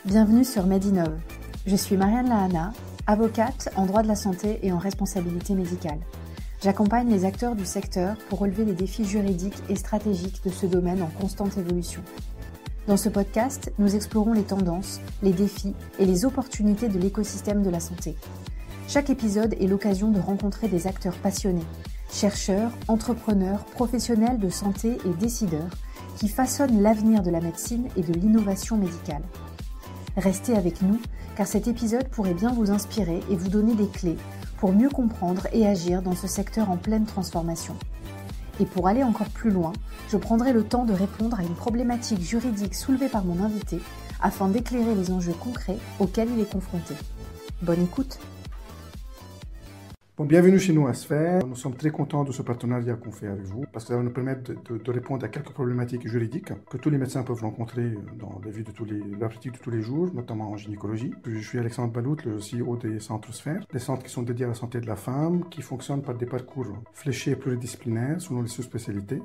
Bienvenue sur Medinov. Je suis Marianne Lahana, avocate en droit de la santé et en responsabilité médicale. J'accompagne les acteurs du secteur pour relever les défis juridiques et stratégiques de ce domaine en constante évolution. Dans ce podcast, nous explorons les tendances, les défis et les opportunités de l'écosystème de la santé. Chaque épisode est l'occasion de rencontrer des acteurs passionnés, chercheurs, entrepreneurs, professionnels de santé et décideurs qui façonnent l'avenir de la médecine et de l'innovation médicale. Restez avec nous, car cet épisode pourrait bien vous inspirer et vous donner des clés pour mieux comprendre et agir dans ce secteur en pleine transformation. Et pour aller encore plus loin, je prendrai le temps de répondre à une problématique juridique soulevée par mon invité afin d'éclairer les enjeux concrets auxquels il est confronté. Bonne écoute! Bon, bienvenue chez nous à Sphère. Nous sommes très contents de ce partenariat qu'on fait avec vous parce que ça va nous permettre de répondre à quelques problématiques juridiques que tous les médecins peuvent rencontrer dans la vie de leur pratique de tous les jours, notamment en gynécologie. Je suis Alexandre Balout, le CEO des centres Sphère, des centres qui sont dédiés à la santé de la femme, qui fonctionnent par des parcours fléchés et pluridisciplinaires selon les sous-spécialités,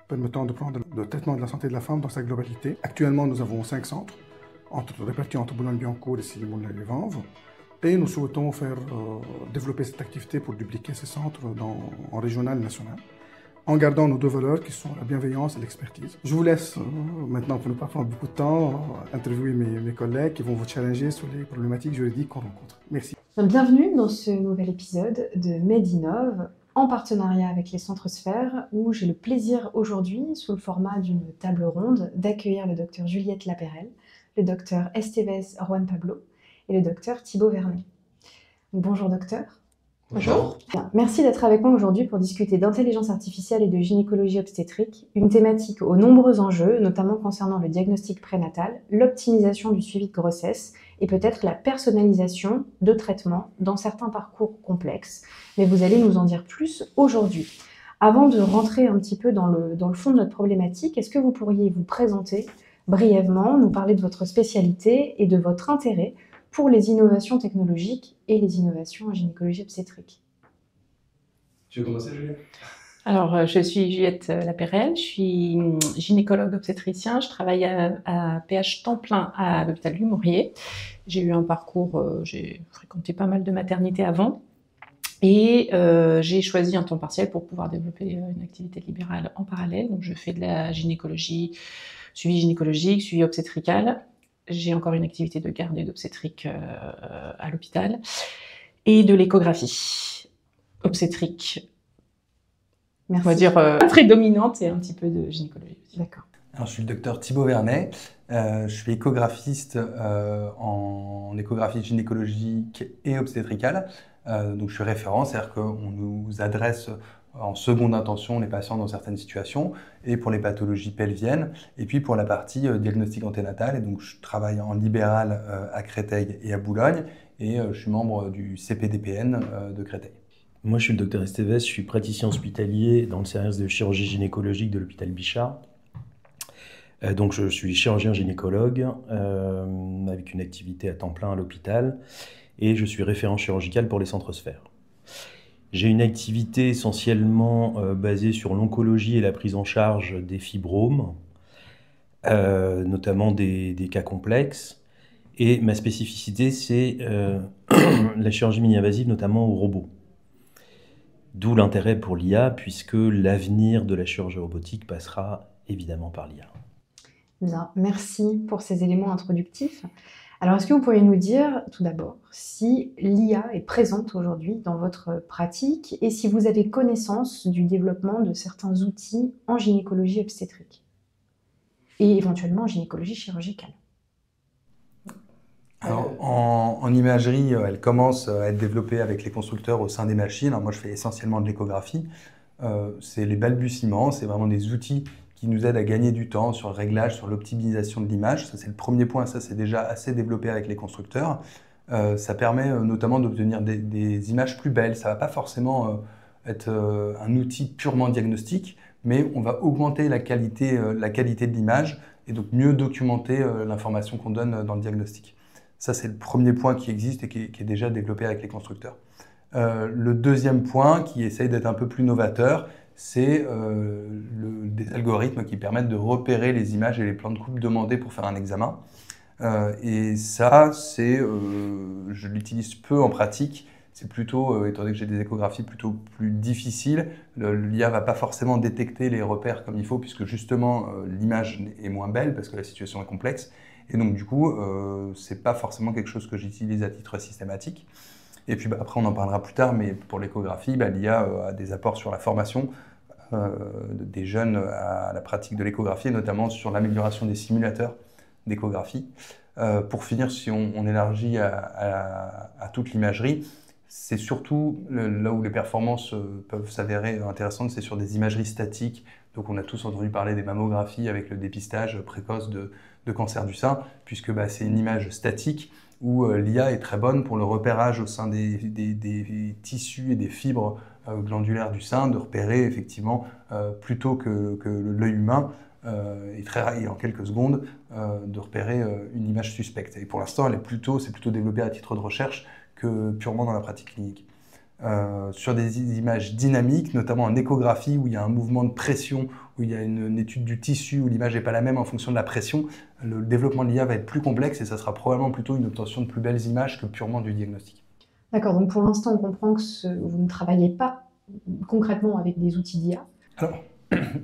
permettant de prendre le traitement de la santé de la femme dans sa globalité. Actuellement, nous avons 5 centres, répartis entre Boulogne-Billancourt et Silly-Moulin-les-Vanves. Et nous souhaitons développer cette activité pour dupliquer ces centres en régional et national, en gardant nos deux valeurs qui sont la bienveillance et l'expertise. Je vous laisse maintenant, pour ne pas prendre beaucoup de temps, interviewer mes collègues qui vont vous challenger sur les problématiques juridiques qu'on rencontre. Merci. Bienvenue dans ce nouvel épisode de Medinov, en partenariat avec les centres Sphère, où j'ai le plaisir aujourd'hui, sous le format d'une table ronde, d'accueillir le docteur Juliette Lapérelle, le docteur Estevez Juan Pablo, et le docteur Thibaut Vernet. Bonjour docteur. Bonjour. Bien. Merci d'être avec moi aujourd'hui pour discuter d'intelligence artificielle et de gynécologie obstétrique, une thématique aux nombreux enjeux, notamment concernant le diagnostic prénatal, l'optimisation du suivi de grossesse et peut-être la personnalisation de traitement dans certains parcours complexes. Mais vous allez nous en dire plus aujourd'hui. Avant de rentrer un petit peu dans le fond de notre problématique, est-ce que vous pourriez vous présenter brièvement, nous parler de votre spécialité et de votre intérêt pour les innovations technologiques et les innovations en gynécologie obstétrique. Tu veux commencer, Juliette ? Alors, je suis Juliette Lapérelle, je suis gynécologue obstétricien, je travaille à PH temps plein à l'hôpital du Maurier. J'ai eu un parcours, j'ai fréquenté pas mal de maternités avant et j'ai choisi un temps partiel pour pouvoir développer une activité libérale en parallèle. Donc, je fais de la gynécologie, suivi gynécologique, suivi obstétrical. J'ai encore une activité de garde et d'obstétrique à l'hôpital et de l'échographie obstétrique. Merci. On va dire prédominante et un petit peu de gynécologie aussi. D'accord. Alors, je suis le docteur Thibaut Vernet. Je suis échographiste en échographie gynécologique et obstétricale. Donc, je suis référent, c'est-à-dire qu'on nous adresse en seconde intention les patients dans certaines situations, et pour les pathologies pelviennes, et puis pour la partie diagnostic anténatal. Et donc, je travaille en libéral à Créteil et à Boulogne, et je suis membre du CPDPN de Créteil. Moi, je suis le docteur Estevez, je suis praticien hospitalier dans le service de chirurgie gynécologique de l'hôpital Bichat. Donc, je suis chirurgien gynécologue avec une activité à temps plein à l'hôpital, et je suis référent chirurgical pour les centres Sphère. J'ai une activité essentiellement basée sur l'oncologie et la prise en charge des fibromes, notamment des cas complexes. Et ma spécificité, c'est la chirurgie mini-invasive, notamment au robot. D'où l'intérêt pour l'IA, puisque l'avenir de la chirurgie robotique passera évidemment par l'IA. Bien, merci pour ces éléments introductifs. Alors, est-ce que vous pourriez nous dire, tout d'abord, si l'IA est présente aujourd'hui dans votre pratique et si vous avez connaissance du développement de certains outils en gynécologie obstétrique et éventuellement en gynécologie chirurgicale? Alors, en imagerie, elle commence à être développée avec les constructeurs au sein des machines. Alors, moi, je fais essentiellement de l'échographie. C'est les balbutiements, c'est vraiment des outils qui nous aident à gagner du temps sur le réglage, sur l'optimisation de l'image. Ça, c'est le premier point. Ça, c'est déjà assez développé avec les constructeurs. Ça permet notamment d'obtenir des images plus belles. Ça ne va pas forcément être un outil purement diagnostique, mais on va augmenter la qualité de l'image et donc mieux documenter l'information qu'on donne dans le diagnostic. Ça, c'est le premier point qui existe et qui est déjà développé avec les constructeurs. Le deuxième point, qui essaye d'être un peu plus novateur, c'est des algorithmes qui permettent de repérer les images et les plans de coupe demandés pour faire un examen. Et ça, je l'utilise peu en pratique. C'est plutôt, étant donné que j'ai des échographies plutôt plus difficiles, l'IA va pas forcément détecter les repères comme il faut, puisque justement l'image est moins belle parce que la situation est complexe. Et donc du coup, c'est pas forcément quelque chose que j'utilise à titre systématique. Et puis après, on en parlera plus tard, mais pour l'échographie, l'IA a des apports sur la formation des jeunes à la pratique de l'échographie, et notamment sur l'amélioration des simulateurs d'échographie. Pour finir, si on élargit à toute l'imagerie, c'est surtout là où les performances peuvent s'avérer intéressantes, c'est sur des imageries statiques. Donc on a tous entendu parler des mammographies avec le dépistage précoce de cancer du sein, puisque c'est une image statique où l'IA est très bonne pour le repérage au sein des tissus et des fibres glandulaires du sein, de repérer effectivement plutôt que l'œil humain, et en quelques secondes, de repérer une image suspecte. Et pour l'instant, c'est plutôt développé à titre de recherche que purement dans la pratique clinique. Sur des images dynamiques, notamment en échographie, où il y a un mouvement de pression, où il y a une étude du tissu, où l'image n'est pas la même en fonction de la pression, le développement de l'IA va être plus complexe et ça sera probablement plutôt une obtention de plus belles images que purement du diagnostic. D'accord, donc pour l'instant, on comprend que vous ne travaillez pas concrètement avec des outils d'IA. Alors,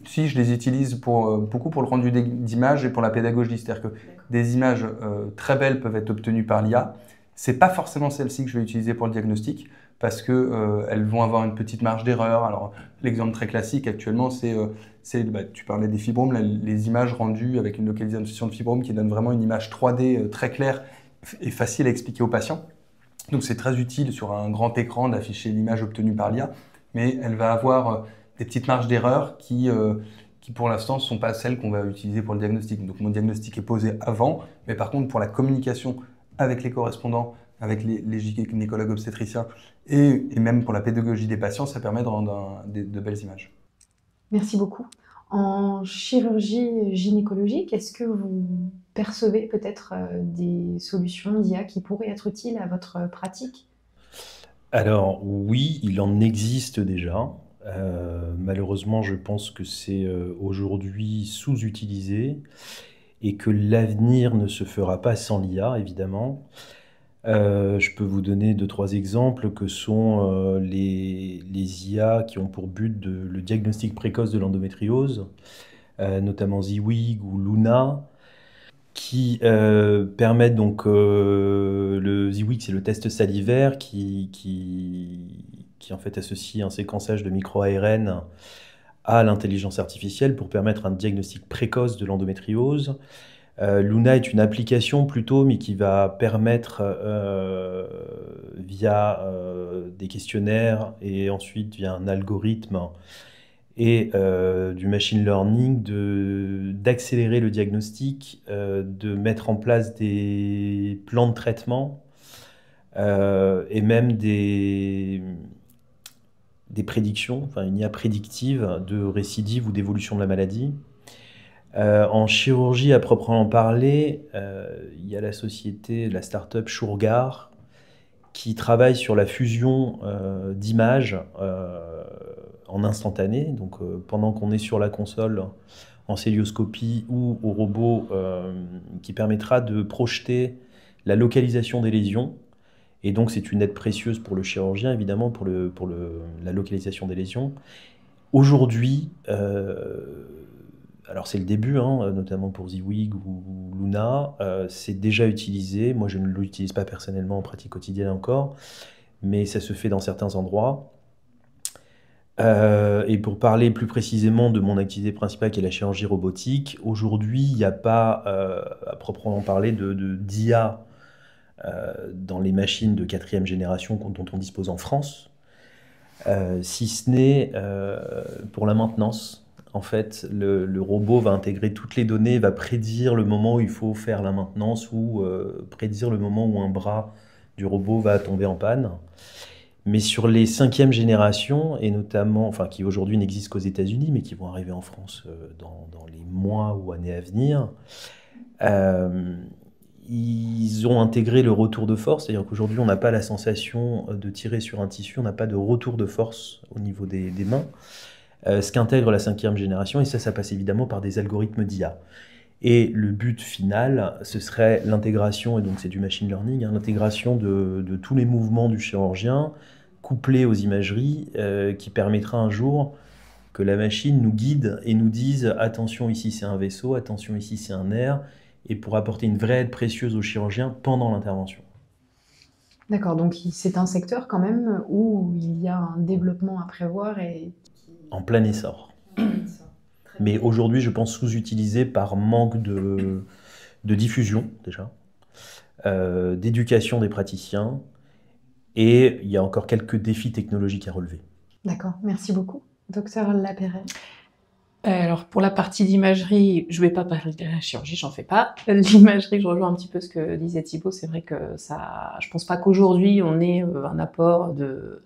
si, je les utilise beaucoup pour le rendu d'images et pour la pédagogie. C'est-à-dire que des images très belles peuvent être obtenues par l'IA. Ce n'est pas forcément celle-ci que je vais utiliser pour le diagnostic, parce qu'elles vont avoir une petite marge d'erreur. Alors, l'exemple très classique actuellement, tu parlais des fibromes, les images rendues avec une localisation de fibromes qui donnent vraiment une image 3D très claire et facile à expliquer aux patients. Donc, c'est très utile sur un grand écran d'afficher l'image obtenue par l'IA, mais elle va avoir des petites marges d'erreur qui pour l'instant ne sont pas celles qu'on va utiliser pour le diagnostic. Donc, mon diagnostic est posé avant, mais par contre, pour la communication avec les correspondants, avec les gynécologues obstétriciens et même pour la pédagogie des patients, ça permet de rendre de belles images. Merci beaucoup. En chirurgie gynécologique, est-ce que vous percevez peut-être des solutions d'IA qui pourraient être utiles à votre pratique? Alors oui, il en existe déjà. Malheureusement, je pense que c'est aujourd'hui sous-utilisé et que l'avenir ne se fera pas sans l'IA, évidemment. Je peux vous donner 2-3 exemples que sont les IA qui ont pour but le diagnostic précoce de l'endométriose, notamment ZWIG ou Luna, qui permettent donc le ZWIG, c'est le test salivaire qui en fait associe un séquençage de micro-ARN à l'intelligence artificielle pour permettre un diagnostic précoce de l'endométriose. Luna est une application plutôt, mais qui va permettre via des questionnaires et ensuite via un algorithme et du machine learning d'accélérer le diagnostic, de mettre en place des plans de traitement et même des prédictions, enfin une IA prédictive de récidive ou d'évolution de la maladie. En chirurgie à proprement parler, il y a la start-up Shurgard, qui travaille sur la fusion d'images en instantané. Donc pendant qu'on est sur la console en célioscopie ou au robot, qui permettra de projeter la localisation des lésions. Et donc c'est une aide précieuse pour le chirurgien, évidemment, pour la localisation des lésions. Aujourd'hui, alors c'est le début, notamment pour ZWIG ou Luna, c'est déjà utilisé. Moi je ne l'utilise pas personnellement en pratique quotidienne encore, mais ça se fait dans certains endroits. Et pour parler plus précisément de mon activité principale qui est la chirurgie robotique, aujourd'hui il n'y a pas à proprement parler d'IA dans les machines de 4e génération dont on dispose en France, si ce n'est pour la maintenance. En fait, le robot va intégrer toutes les données, va prédire le moment où il faut faire la maintenance ou prédire le moment où un bras du robot va tomber en panne. Mais sur les 5e générations, et notamment, enfin qui aujourd'hui n'existent qu'aux États-Unis, mais qui vont arriver en France dans les mois ou années à venir, ils ont intégré le retour de force, c'est-à-dire qu'aujourd'hui on n'a pas la sensation de tirer sur un tissu, on n'a pas de retour de force au niveau des mains. Ce qu'intègre la 5e génération, et ça passe évidemment par des algorithmes d'IA. Et le but final, ce serait l'intégration, et donc c'est du machine learning, hein, l'intégration de tous les mouvements du chirurgien couplés aux imageries qui permettra un jour que la machine nous guide et nous dise attention ici c'est un vaisseau, attention ici c'est un nerf, et pour apporter une vraie aide précieuse au chirurgien pendant l'intervention. D'accord, donc c'est un secteur quand même où il y a un développement à prévoir et... En plein essor. Mais aujourd'hui, je pense sous-utilisé par manque de diffusion, déjà, d'éducation des praticiens, et il y a encore quelques défis technologiques à relever. D'accord, merci beaucoup. Docteur Lapeyret. Alors, pour la partie d'imagerie, je ne vais pas parler de la chirurgie, j'en fais pas. L'imagerie, je rejoins un petit peu ce que disait Thibaut, c'est vrai que ça, je pense pas qu'aujourd'hui, on ait un apport de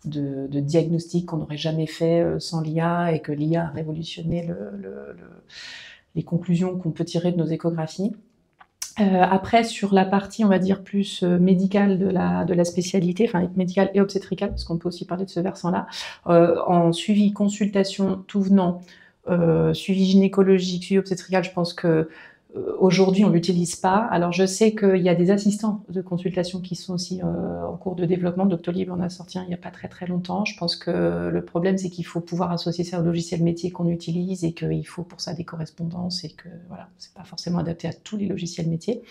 diagnostic qu'on n'aurait jamais fait sans l'IA, et que l'IA a révolutionné les conclusions qu'on peut tirer de nos échographies. Après, sur la partie, on va dire, plus médicale de la spécialité, enfin médicale et obstétricale, parce qu'on peut aussi parler de ce versant-là, en suivi, consultation, tout venant, suivi gynécologique, suivi obstétrical, je pense que aujourd'hui on l'utilise pas. Alors je sais qu'il y a des assistants de consultation qui sont aussi en cours de développement. Doctolib en a sorti un il n'y a pas très longtemps. Je pense que le problème c'est qu'il faut pouvoir associer ça au logiciel métier qu'on utilise, et qu'il faut pour ça des correspondances, et que voilà, c'est pas forcément adapté à tous les logiciels métiers.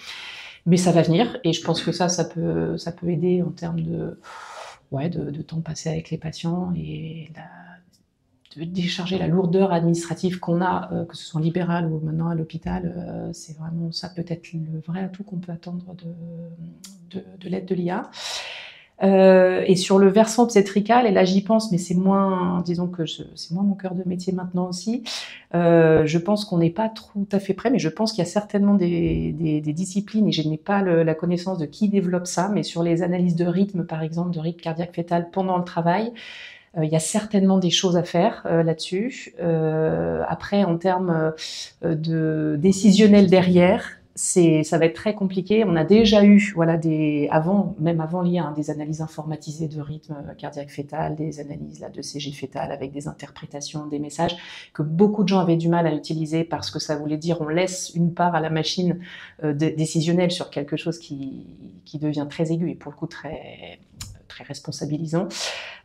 Mais ça va venir, et je pense que ça peut aider en termes de temps passé avec les patients, et de décharger la lourdeur administrative qu'on a, que ce soit en libéral ou maintenant à l'hôpital. C'est vraiment ça, peut-être le vrai atout qu'on peut attendre de l'aide de l'IA. Et sur le versant obstétrical, et là j'y pense, mais c'est moins, disons que c'est moins mon cœur de métier maintenant aussi, je pense qu'on n'est pas tout à fait prêt, mais je pense qu'il y a certainement des disciplines, et je n'ai pas la connaissance de qui développe ça, mais sur les analyses de rythme, par exemple, de rythme cardiaque fœtal pendant le travail, il y a certainement des choses à faire là-dessus. Après, en termes de décisionnel derrière, ça va être très compliqué. On a déjà eu, voilà, même avant l'IA, des analyses informatisées de rythme cardiaque fœtal, des analyses de CG fœtal avec des interprétations des messages que beaucoup de gens avaient du mal à utiliser, parce que ça voulait dire on laisse une part à la machine décisionnelle sur quelque chose qui devient très aigu et pour le coup très responsabilisant.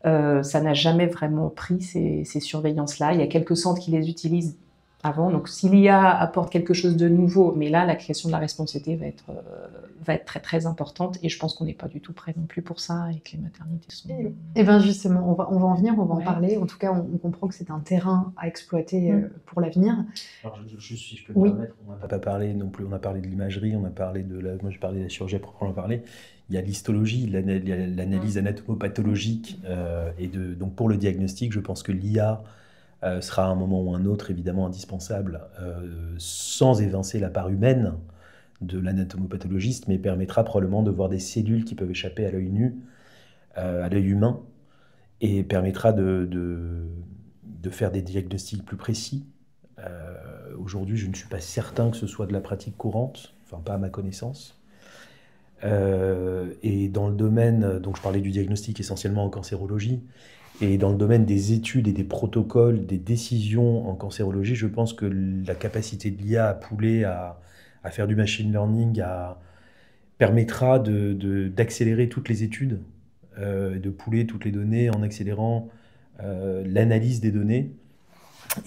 Ça n'a jamais vraiment pris ces surveillances-là. Il y a quelques centres qui les utilisent avant. Donc, si l'IA apporte quelque chose de nouveau, mais là, la question de la responsabilité va être très importante, et je pense qu'on n'est pas du tout prêt non plus pour ça, et que les maternités sont... Et bien justement, on va en venir, on va en parler. En tout cas, on comprend que c'est un terrain à exploiter pour l'avenir. Alors, si je peux me permettre, on n'a pas parlé non plus, on a parlé de l'imagerie, on a parlé moi je parlais de la chirurgie à proprement parler. Il y a l'histologie, l'analyse anatomopathologique, donc pour le diagnostic, je pense que l'IA sera à un moment ou un autre évidemment indispensable, sans évincer la part humaine de l'anatomopathologiste, mais permettra probablement de voir des cellules qui peuvent échapper à l'œil nu, à l'œil humain, et permettra de faire des diagnostics plus précis. Aujourd'hui, je ne suis pas certain que ce soit de la pratique courante, enfin pas à ma connaissance. Et dans le domaine, donc je parlais du diagnostic essentiellement en cancérologie, et dans le domaine des études et des protocoles, des décisions en cancérologie, je pense que la capacité de l'IA à pouler, à faire du machine learning, permettra d'accélérer toutes les études, de pouler toutes les données en accélérant l'analyse des données,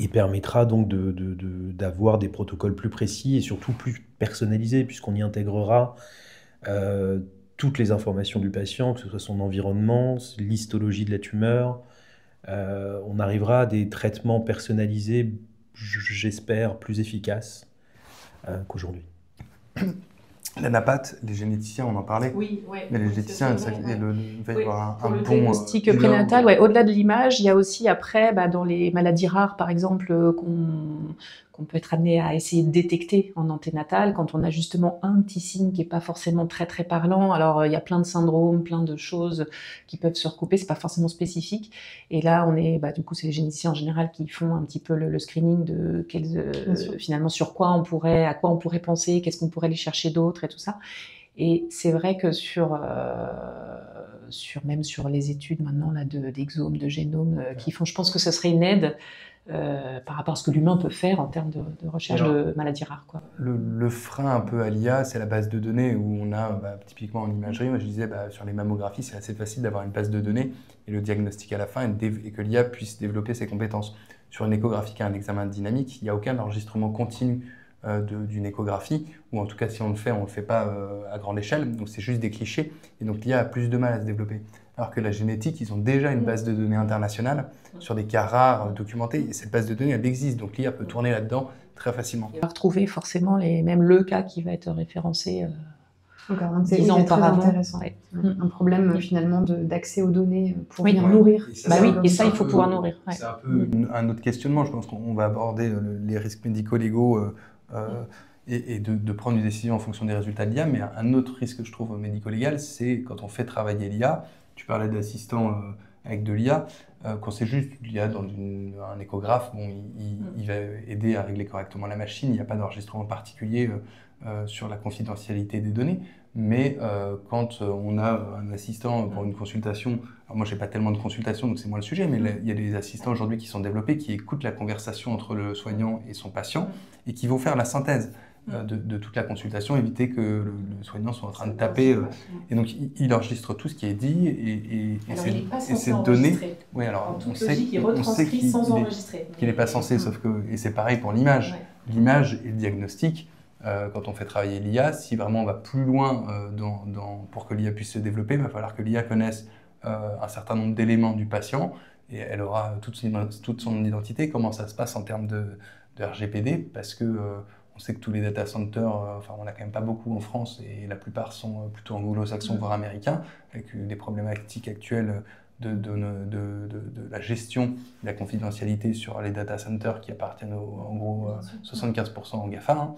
et permettra donc d'avoir des protocoles plus précis et surtout plus personnalisés, puisqu'on y intégrera toutes les informations du patient, que ce soit son environnement, l'histologie de la tumeur. On arrivera à des traitements personnalisés, j'espère, plus efficaces qu'aujourd'hui. La napath, les généticiens, on en parlait. Oui, mais les généticiens, il va y avoir un bon... bon... diagnostic prénatal, au-delà de l'image, il y a aussi après, dans les maladies rares, par exemple, qu'on peut être amené à essayer de détecter en anténatal, quand on a justement un petit signe qui n'est pas forcément très parlant. Alors, il y a plein de syndromes, plein de choses qui peuvent se recouper, c'est pas forcément spécifique. Et là, du coup, c'est les généticiens en général qui font un petit peu le screening de finalement à quoi on pourrait penser, qu'est-ce qu'on pourrait aller chercher d'autre et tout ça. Et c'est vrai que même sur les études maintenant là d'exomes, de génome qui font, je pense que ce serait une aide par rapport à ce que l'humain peut faire en termes de recherche de maladies rares, quoi. Le frein un peu à l'IA, c'est la base de données où on a typiquement en imagerie, moi je disais sur les mammographies, c'est assez facile d'avoir une base de données et le diagnostic à la fin et que l'IA puisse développer ses compétences. Sur une échographie qui a un examen dynamique, il n'y a aucun enregistrement continu d'une échographie, ou en tout cas si on le fait pas à grande échelle, donc c'est juste des clichés, et donc l'IA a plus de mal à se développer. Alors que la génétique, ils ont déjà une base de données internationale sur des cas rares documentés, et cette base de données, elle existe, donc l'IA peut tourner là-dedans très facilement. On va retrouver forcément même le cas qui va être référencé D'accord, donc c'est 10 ans très auparavant. intéressant. Ouais. Un problème finalement d'accès aux données pour Oui. bien nourrir. Et ça, il faut pouvoir nourrir. Ouais. C'est un peu un autre questionnement. Je pense qu'on va aborder les risques médico-légaux et de prendre une décision en fonction des résultats de l'IA. Mais un autre risque, je trouve, médico-légal, c'est quand on fait travailler l'IA. Tu parlais d'assistants avec de l'IA. Quand c'est juste l'IA dans un échographe, bon, il va aider à régler correctement la machine. Il n'y a pas d'enregistrement particulier sur la confidentialité des données. Mais quand on a un assistant pour une consultation, alors moi j'ai pas tellement de consultations donc c'est moins le sujet, mais il y a des assistants aujourd'hui qui sont développés qui écoutent la conversation entre le soignant et son patient et qui vont faire la synthèse de toute la consultation, éviter que le soignant soit en train de taper. Et donc il enregistre tout ce qui est dit et ces données. Oui, alors on sait qu'il n'est pas censé, sauf que et c'est pareil pour l'image. Ouais. L'image et le diagnostic. Quand on fait travailler l'IA, si vraiment on va plus loin pour que l'IA puisse se développer, il va falloir que l'IA connaisse un certain nombre d'éléments du patient et elle aura toute son identité, comment ça se passe en termes de RGPD, parce que on sait que tous les data centers, on n'a quand même pas beaucoup en France et la plupart sont plutôt anglo-saxons voire américains, avec des problématiques actuelles de la gestion de la confidentialité sur les data centers qui appartiennent en gros 75% aux GAFA. Hein.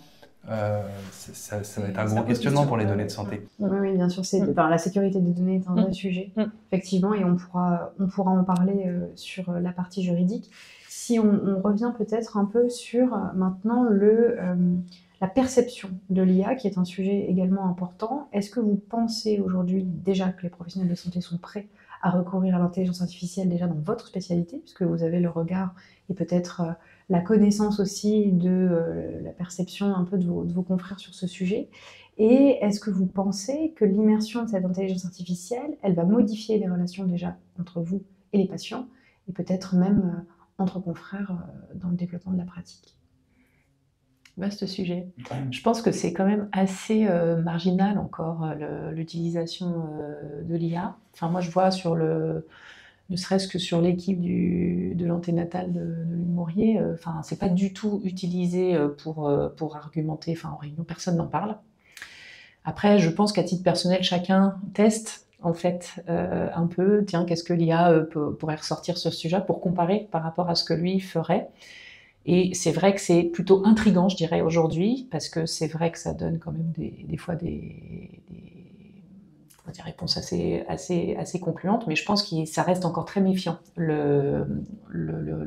Ça va être un gros questionnement pour les données de santé. Oui, bien sûr. La sécurité des données est un vrai sujet, effectivement, et on pourra en parler sur la partie juridique. Si on revient peut-être un peu sur maintenant la perception de l'IA, qui est un sujet également important. Est-ce que vous pensez aujourd'hui déjà que les professionnels de santé sont prêts à recourir à l'intelligence artificielle déjà dans votre spécialité, puisque vous avez le regard et peut-être la connaissance aussi de la perception un peu de vos confrères sur ce sujet. Et est-ce que vous pensez que l'immersion de cette intelligence artificielle, elle va modifier les relations déjà entre vous et les patients, et peut-être même entre confrères dans le développement de la pratique? Vaste sujet. Je pense que c'est quand même assez marginal encore l'utilisation de l'IA. Enfin, moi, je vois ne serait-ce que sur l'équipe de l'anténatal de Lumourier, c'est pas du tout utilisé pour argumenter. En réunion, personne n'en parle. Après, je pense qu'à titre personnel, chacun teste en fait un peu. Tiens, qu'est-ce que l'IA pourrait ressortir sur ce sujet pour comparer par rapport à ce que lui ferait. Et c'est vrai que c'est plutôt intriguant, je dirais, aujourd'hui, parce que c'est vrai que ça donne quand même des fois des réponses assez concluantes, mais je pense que ça reste encore très méfiant, le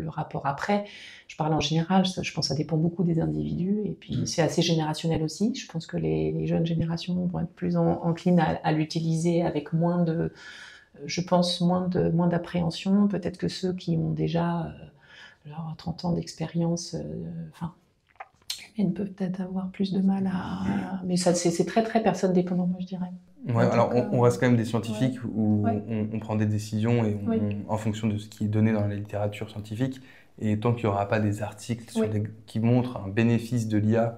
rapport. Après, je parle en général, je pense que ça dépend beaucoup des individus, et puis c'est assez générationnel aussi. Je pense que les jeunes générations vont être plus enclines à l'utiliser avec moins d'appréhension, peut-être que ceux qui ont déjà... 30 ans d'expérience, humaine peuvent peut-être avoir plus de mal à... Mais ça, c'est très, très personne dépendant, moi, je dirais. Ouais, alors on reste quand même des scientifiques où on prend des décisions et en fonction de ce qui est donné dans la littérature scientifique. Et tant qu'il n'y aura pas des articles qui montrent un bénéfice de l'IA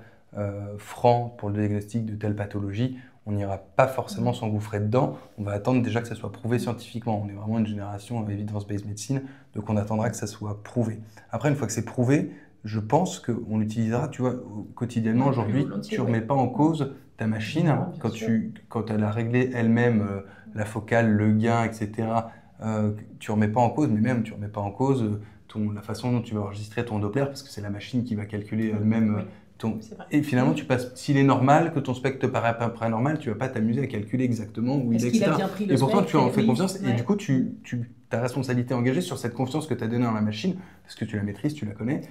franc pour le diagnostic de telle pathologie, on n'ira pas forcément s'engouffrer dedans. On va attendre déjà que ça soit prouvé scientifiquement. On est vraiment une génération evidence-based medicine, donc on attendra que ça soit prouvé. Après, une fois que c'est prouvé, je pense qu'on l'utilisera, tu vois, quotidienement. Aujourd'hui, tu ne remets pas en cause ta machine quand elle a réglé elle-même la focale, le gain, etc. Tu ne remets pas en cause, mais même tu ne remets pas en cause la façon dont tu vas enregistrer ton Doppler, parce que c'est la machine qui va calculer elle-même. Et finalement, s'il est normal, que ton spectre te paraît à peu près normal, tu ne vas pas t'amuser à calculer exactement où il est, etc. Et pourtant, tu en fais confiance, et du coup, ta responsabilité est engagée sur cette confiance que tu as donnée dans la machine, parce que tu la maîtrises, tu la connais.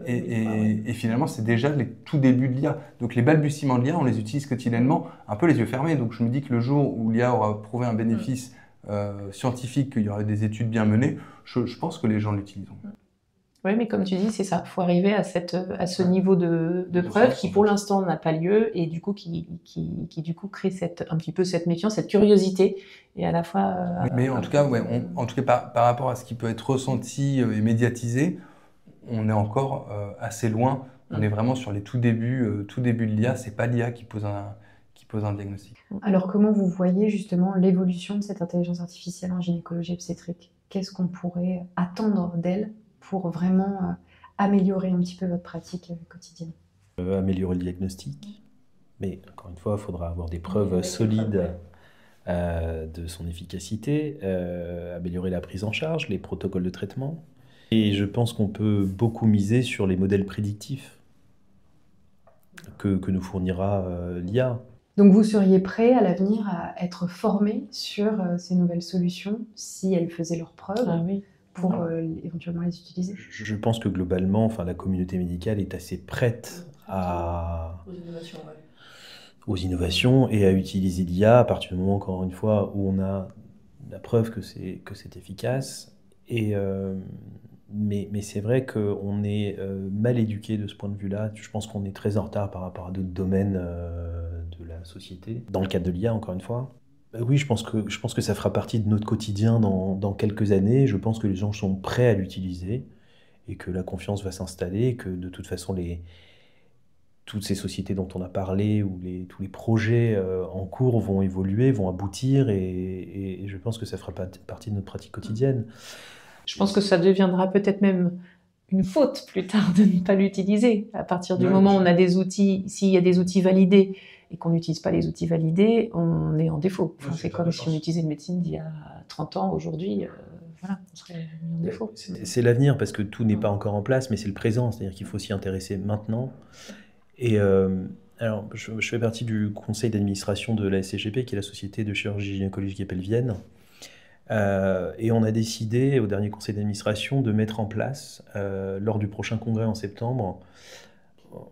Et finalement, c'est déjà les tout débuts de l'IA. Donc les balbutiements de l'IA, on les utilise quotidiennement, un peu les yeux fermés. Donc je me dis que le jour où l'IA aura prouvé un bénéfice scientifique, qu'il y aura des études bien menées, je pense que les gens l'utiliseront. Oui, mais comme tu dis, c'est ça. Il faut arriver à ce niveau de preuve qui, pour l'instant, n'a pas lieu et du coup, qui du coup, crée un petit peu cette méfiance, cette curiosité et à la fois... mais en tout cas, par rapport à ce qui peut être ressenti et médiatisé, on est encore assez loin. On est vraiment sur les tout débuts de l'IA. C'est pas l'IA qui pose un diagnostic. Alors, comment vous voyez justement l'évolution de cette intelligence artificielle en gynécologie obstétrique? Qu'est-ce qu'on pourrait attendre d'elle pour vraiment améliorer un petit peu votre pratique quotidienne? Améliorer le diagnostic, mais encore une fois, il faudra avoir des preuves solides de son efficacité, améliorer la prise en charge, les protocoles de traitement. Et je pense qu'on peut beaucoup miser sur les modèles prédictifs que nous fournira l'IA. Donc vous seriez prêt à l'avenir à être formé sur ces nouvelles solutions si elles faisaient leurs preuves pour éventuellement les utiliser? Je pense que globalement, la communauté médicale est assez prête aux innovations et à utiliser l'IA à partir du moment, encore une fois, où on a la preuve que c'est efficace. Mais c'est vrai qu'on est mal éduqué de ce point de vue-là. Je pense qu'on est très en retard par rapport à d'autres domaines de la société. Dans le cadre de l'IA, encore une fois. Oui, je pense que ça fera partie de notre quotidien dans quelques années. Je pense que les gens sont prêts à l'utiliser et que la confiance va s'installer et que de toute façon, toutes ces sociétés dont on a parlé ou tous les projets en cours vont évoluer, vont aboutir et je pense que ça fera partie de notre pratique quotidienne. Je pense que ça deviendra peut-être même une faute plus tard de ne pas l'utiliser. À partir du moment où on a des outils, s'il y a des outils validés et qu'on n'utilise pas les outils validés, on est en défaut. C'est comme si on utilisait une médecine d'il y a 30 ans, aujourd'hui, on serait mis en défaut. C'est l'avenir parce que tout n'est pas encore en place, mais c'est le présent, c'est-à-dire qu'il faut s'y intéresser maintenant. Et alors, je fais partie du conseil d'administration de la SCGP, qui est la Société de chirurgie gynécologique et pelvienne. Et on a décidé, au dernier conseil d'administration, de mettre en place, lors du prochain congrès en septembre,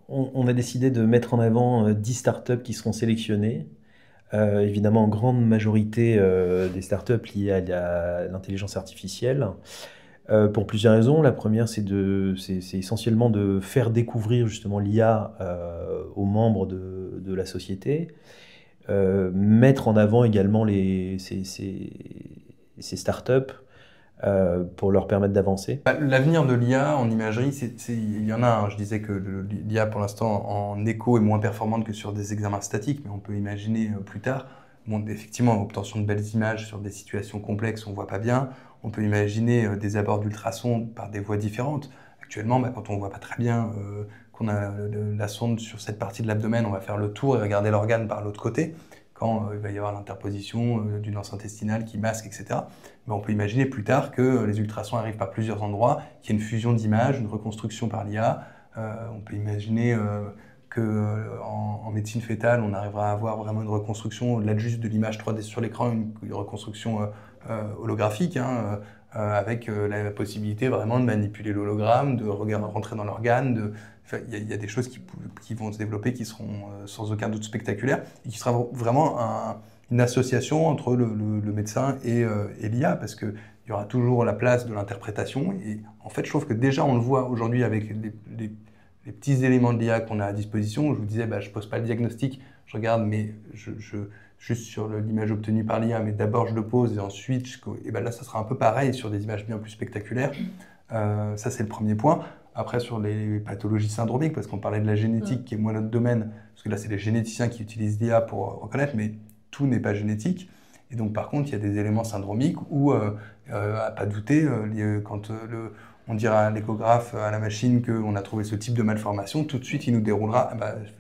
on a décidé de mettre en avant 10 startups qui seront sélectionnées. Évidemment, en grande majorité des startups liées à l'intelligence artificielle. Pour plusieurs raisons. La première, c'est essentiellement de faire découvrir justement l'IA aux membres de la société, mettre en avant également ces startups pour leur permettre d'avancer. L'avenir de l'IA en imagerie, il y en a. Je disais que l'IA pour l'instant en écho est moins performante que sur des examens statiques, mais on peut imaginer plus tard. Bon, effectivement, obtention de belles images sur des situations complexes, on ne voit pas bien. On peut imaginer des abords d'ultrasons par des voies différentes. Actuellement, quand on ne voit pas très bien qu'on a la sonde sur cette partie de l'abdomen, on va faire le tour et regarder l'organe par l'autre côté, quand il va y avoir l'interposition d'une anse intestinale qui masque, etc. Mais on peut imaginer plus tard que les ultrasons arrivent par plusieurs endroits, qu'il y ait une fusion d'images, une reconstruction par l'IA. On peut imaginer qu'en médecine fétale, on arrivera à avoir vraiment une reconstruction, au-delà juste de l'image 3D sur l'écran, une reconstruction holographique, avec la possibilité vraiment de manipuler l'hologramme, de rentrer dans l'organe. Il y a des choses qui vont se développer qui seront sans aucun doute spectaculaires et qui sera vraiment une association entre le médecin et l'IA, parce qu'il y aura toujours la place de l'interprétation. Et en fait, je trouve que déjà, on le voit aujourd'hui avec les petits éléments de l'IA qu'on a à disposition. Je vous disais, je ne pose pas le diagnostic, je regarde, mais juste sur l'image obtenue par l'IA, mais d'abord je le pose et ensuite, là, ça sera un peu pareil sur des images bien plus spectaculaires. Ça, c'est le premier point. Après, sur les pathologies syndromiques, parce qu'on parlait de la génétique, qui est moins notre domaine, parce que là, c'est les généticiens qui utilisent l'IA pour reconnaître, mais tout n'est pas génétique. Et donc, par contre, il y a des éléments syndromiques où, à pas douter, quand on dira à l'échographe, à la machine, qu'on a trouvé ce type de malformation, tout de suite, il nous déroulera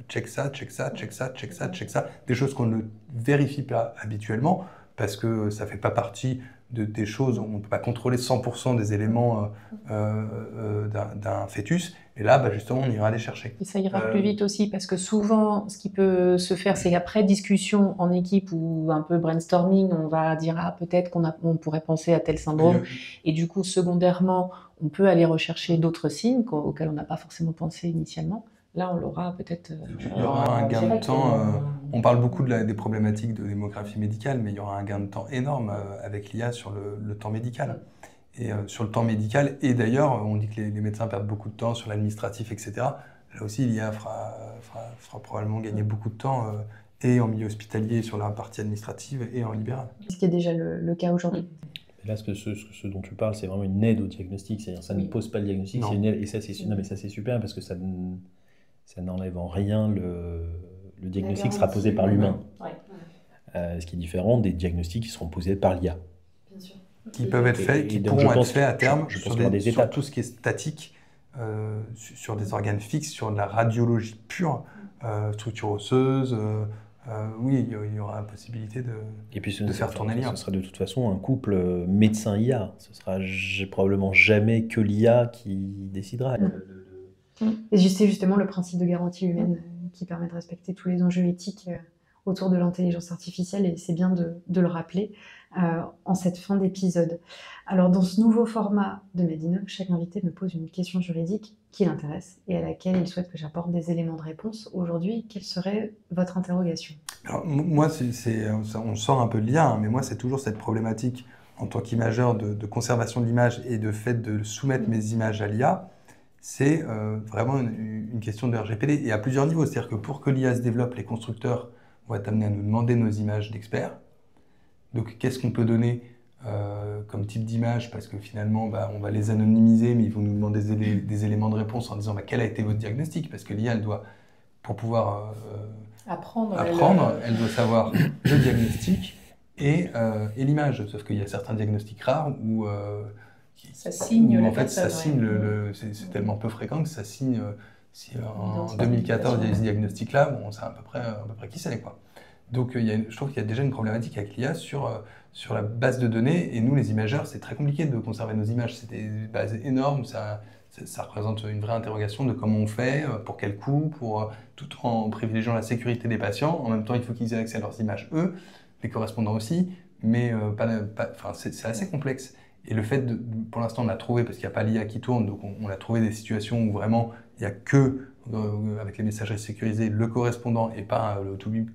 check ça, check ça, check ça, check ça, check ça. Des choses qu'on ne vérifie pas habituellement, parce que ça ne fait pas partie des choses, on ne peut pas contrôler 100% des éléments d'un fœtus. Et là, justement, on ira les chercher. Et ça ira plus vite aussi, parce que souvent, ce qui peut se faire, c'est après discussion en équipe ou un peu brainstorming, on va dire peut-être qu'on pourrait penser à tel syndrome. Et du coup, secondairement, on peut aller rechercher d'autres signes auxquels on n'a pas forcément pensé initialement. Là, on l'aura peut-être... il y aura un gain de temps. On parle beaucoup des problématiques de démographie médicale, mais il y aura un gain de temps énorme avec l'IA sur le temps médical. et sur le temps médical. Et d'ailleurs, on dit que les médecins perdent beaucoup de temps sur l'administratif, etc. Là aussi, l'IA fera probablement gagner beaucoup de temps et en milieu hospitalier sur la partie administrative et en libéral. Ce qui est déjà le cas aujourd'hui. Là, ce dont tu parles, c'est vraiment une aide au diagnostic. C'est-à-dire ça ne pose pas le diagnostic, c'est une aide. Et ça, c'est super parce que ça n'enlève en rien le diagnostic sera posé par l'humain. Ouais. Ce qui est différent des diagnostics qui seront posés par l'IA. Bien sûr. Qui peuvent être faits, qui pourront être faits à terme sur tout ce qui est statique, sur des organes fixes, sur de la radiologie pure, structure osseuse. Oui, il y aura la possibilité de faire tourner l'IA. Ce sera de toute façon un couple médecin-IA. Ce sera probablement jamais que l'IA qui décidera. Et c'est justement le principe de garantie humaine qui permet de respecter tous les enjeux éthiques autour de l'intelligence artificielle, et c'est bien de le rappeler en cette fin d'épisode. Alors, dans ce nouveau format de Medinov, chaque invité me pose une question juridique qui l'intéresse et à laquelle il souhaite que j'apporte des éléments de réponse. Aujourd'hui, quelle serait votre interrogation? Alors, moi, on sort un peu de l'IA, mais moi, c'est toujours cette problématique en tant qu'imageur de conservation de l'image et de fait de soumettre mes images à l'IA. C'est vraiment une question de RGPD, et à plusieurs niveaux. C'est-à-dire que pour que l'IA se développe, les constructeurs vont être amenés à nous demander nos images d'experts. Donc, qu'est-ce qu'on peut donner comme type d'image? Parce que finalement, on va les anonymiser, mais ils vont nous demander des éléments de réponse en disant quel a été votre diagnostic? Parce que l'IA, elle doit, pour pouvoir apprendre, elle doit savoir le diagnostic et l'image. Sauf qu'il y a certains diagnostics rares où ça signe en fait, ça signe c'est tellement peu fréquent que ça signe. Si en 2014 il y a ce diagnostic-là, on sait à peu près qui c'est, quoi. Donc je trouve qu'il y a déjà une problématique avec l'IA sur la base de données, et nous les imageurs, c'est très compliqué de conserver nos images. C'est des bases énormes, ça représente une vraie interrogation de comment on fait, pour quel coût, tout en privilégiant la sécurité des patients. En même temps, il faut qu'ils aient accès à leurs images, eux, les correspondants aussi, mais c'est assez complexe. Et le fait pour l'instant, on a trouvé, parce qu'il n'y a pas l'IA qui tourne, donc on a trouvé des situations où vraiment il n'y a que, avec les messageries sécurisées, le correspondant et pas le to-be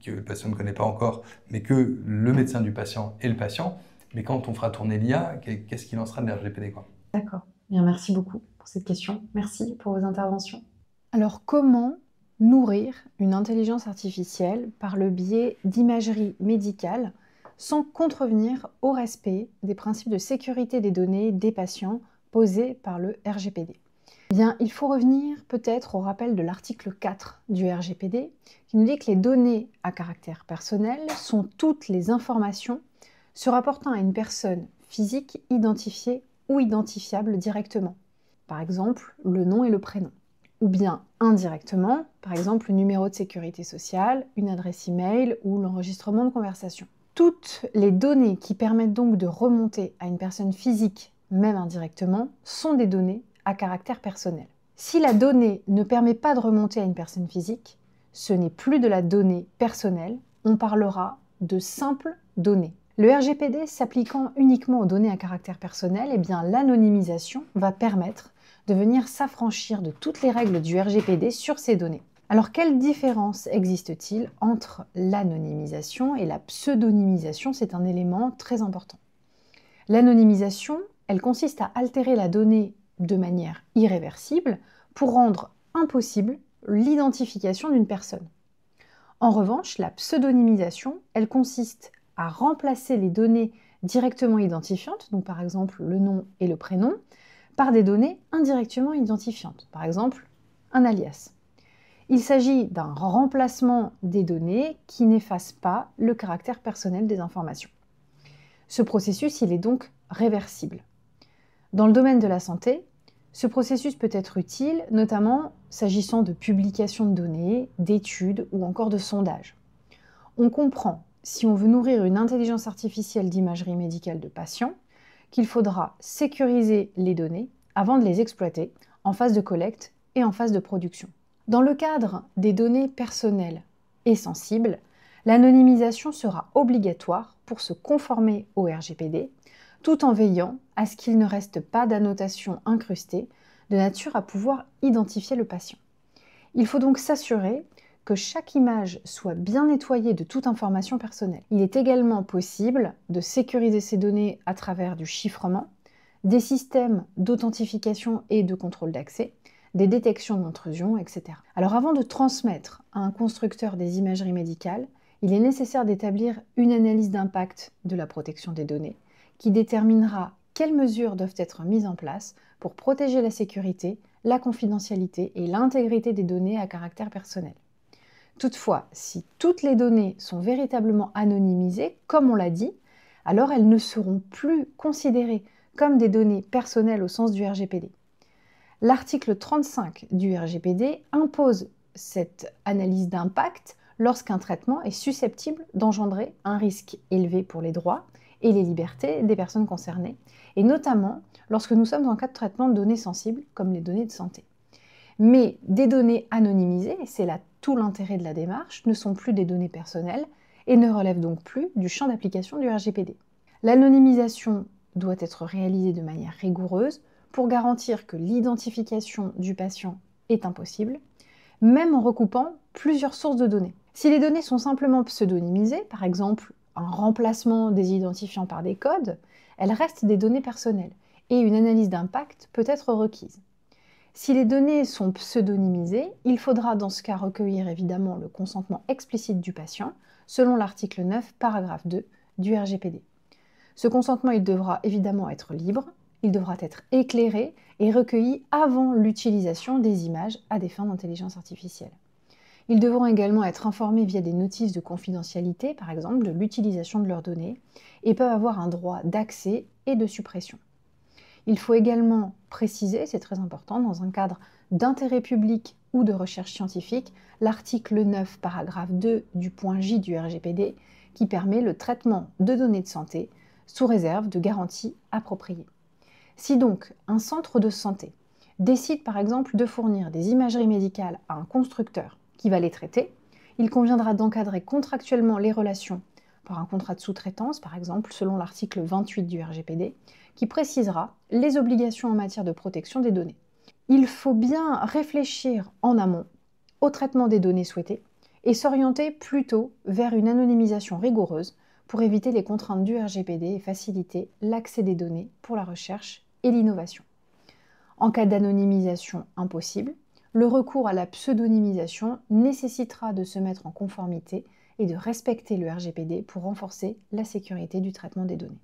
que le patient ne connaît pas encore, mais que le médecin du patient et le patient. Mais quand on fera tourner l'IA, qu'est-ce qu'il en sera de l'RGPD, quoi? D'accord. Bien, merci beaucoup pour cette question. Merci pour vos interventions. Alors, comment nourrir une intelligence artificielle par le biais d'imagerie médicale sans contrevenir au respect des principes de sécurité des données des patients posés par le RGPD? Eh bien, il faut revenir peut-être au rappel de l'article 4 du RGPD qui nous dit que les données à caractère personnel sont toutes les informations se rapportant à une personne physique identifiée ou identifiable directement. Par exemple, le nom et le prénom. Ou bien indirectement, par exemple, le numéro de sécurité sociale, une adresse email ou l'enregistrement de conversation. Toutes les données qui permettent donc de remonter à une personne physique, même indirectement, sont des données à caractère personnel. Si la donnée ne permet pas de remonter à une personne physique, ce n'est plus de la donnée personnelle, on parlera de simples données. Le RGPD s'appliquant uniquement aux données à caractère personnel, eh bien l'anonymisation va permettre de venir s'affranchir de toutes les règles du RGPD sur ces données. Alors, quelle différence existe-t-il entre l'anonymisation et la pseudonymisation? C'est un élément très important. L'anonymisation, elle consiste à altérer la donnée de manière irréversible pour rendre impossible l'identification d'une personne. En revanche, la pseudonymisation, elle consiste à remplacer les données directement identifiantes, donc par exemple le nom et le prénom, par des données indirectement identifiantes, par exemple un alias. Il s'agit d'un remplacement des données qui n'efface pas le caractère personnel des informations. Ce processus, il est donc réversible. Dans le domaine de la santé, ce processus peut être utile, notamment s'agissant de publication de données, d'études ou encore de sondages. On comprend, si on veut nourrir une intelligence artificielle d'imagerie médicale de patients, qu'il faudra sécuriser les données avant de les exploiter en phase de collecte et en phase de production. Dans le cadre des données personnelles et sensibles, l'anonymisation sera obligatoire pour se conformer au RGPD, tout en veillant à ce qu'il ne reste pas d'annotation incrustée de nature à pouvoir identifier le patient. Il faut donc s'assurer que chaque image soit bien nettoyée de toute information personnelle. Il est également possible de sécuriser ces données à travers du chiffrement, des systèmes d'authentification et de contrôle d'accès, des détections d'intrusion, etc. Alors avant de transmettre à un constructeur des imageries médicales, il est nécessaire d'établir une analyse d'impact de la protection des données qui déterminera quelles mesures doivent être mises en place pour protéger la sécurité, la confidentialité et l'intégrité des données à caractère personnel. Toutefois, si toutes les données sont véritablement anonymisées, comme on l'a dit, alors elles ne seront plus considérées comme des données personnelles au sens du RGPD. L'article 35 du RGPD impose cette analyse d'impact lorsqu'un traitement est susceptible d'engendrer un risque élevé pour les droits et les libertés des personnes concernées, et notamment lorsque nous sommes en cas de traitement de données sensibles, comme les données de santé. Mais des données anonymisées, et c'est là tout l'intérêt de la démarche, ne sont plus des données personnelles et ne relèvent donc plus du champ d'application du RGPD. L'anonymisation doit être réalisée de manière rigoureuse pour garantir que l'identification du patient est impossible, même en recoupant plusieurs sources de données. Si les données sont simplement pseudonymisées, par exemple un remplacement des identifiants par des codes, elles restent des données personnelles et une analyse d'impact peut être requise. Si les données sont pseudonymisées, il faudra dans ce cas recueillir évidemment le consentement explicite du patient, selon l'article 9, paragraphe 2 du RGPD. Ce consentement, il devra évidemment être libre, il devra être éclairé et recueilli avant l'utilisation des images à des fins d'intelligence artificielle. Ils devront également être informés via des notices de confidentialité, par exemple, de l'utilisation de leurs données, et peuvent avoir un droit d'accès et de suppression. Il faut également préciser, c'est très important, dans un cadre d'intérêt public ou de recherche scientifique, l'article 9, paragraphe 2 du point J du RGPD, qui permet le traitement de données de santé sous réserve de garanties appropriées. Si donc un centre de santé décide par exemple de fournir des imageries médicales à un constructeur qui va les traiter, il conviendra d'encadrer contractuellement les relations par un contrat de sous-traitance, par exemple, selon l'article 28 du RGPD, qui précisera les obligations en matière de protection des données. Il faut bien réfléchir en amont au traitement des données souhaitées et s'orienter plutôt vers une anonymisation rigoureuse pour éviter les contraintes du RGPD et faciliter l'accès des données pour la recherche et l'innovation. En cas d'anonymisation impossible, le recours à la pseudonymisation nécessitera de se mettre en conformité et de respecter le RGPD pour renforcer la sécurité du traitement des données.